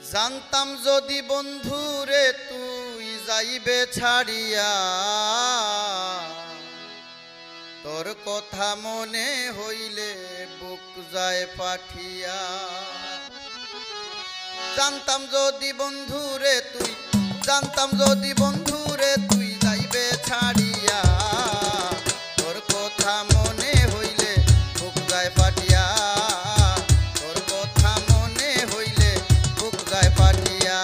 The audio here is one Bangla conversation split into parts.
জানতাম যদি বন্ধুরে তুই যাইবে ছাড়িয়া, তোর কথা মনে হইলে বুক যায় পাঠিয়া। জানতাম যদি বন্ধুরে তুই, জানতাম যদি বন্ধুরে তুই যাইবে ছাড়িয়া, তোর কথা মনে হইলে বুক যায় পাঠিয়া, তোর কথা মনে হইলে বুক যায় পাঠিয়া।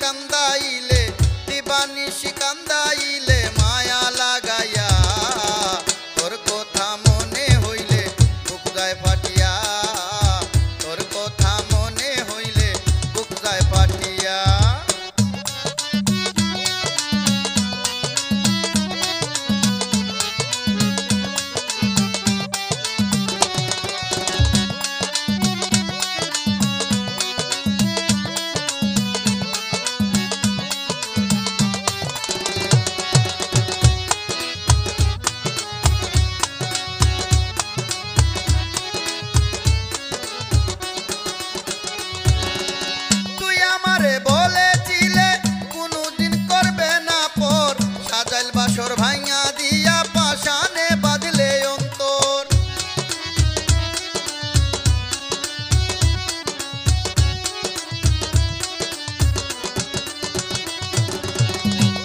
কান্দাইলে দিবানিশি কান্দাইলে মায়া লাগাইয়া, তোর কথা মনে হইলে বুক যায় ফাটিয়া, তোর কথা মনে হইলে বুক যায় ফাটিয়া। বাসর ভাঙা দিয়া পাশানে বাঁধলে অন্তর,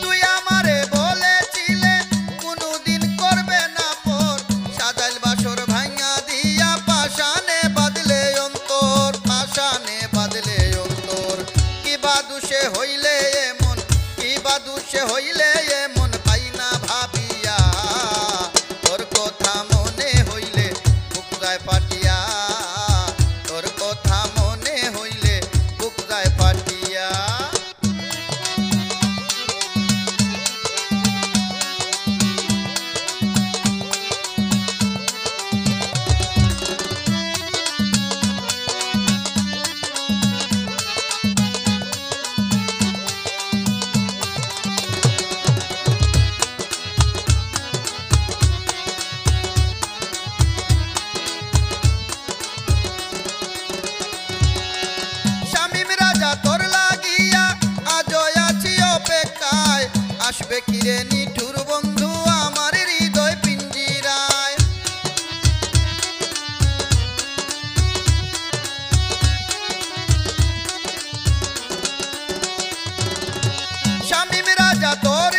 তুই আমারে বলেছিলে কোনদিন করবে না পর, সাজাইল বাসর ভাঙা দিয়া পাশানে বাঁধলে অন্তর, পাশানে বাঁধলে অন্তর। কি বাদুষে হইলে এমন, কি বাদুষে হইলে এমন ভাবিয়া, তোর কথা মনে হইলে বুক যায় পাটিয়া, তোর কথা মনে হইলে বুক যায় পাটিয়া। আসবে কিরে নিঠুর বন্ধু আমার হৃদয় পিঞ্জিরায়, শামীম রাজা তোর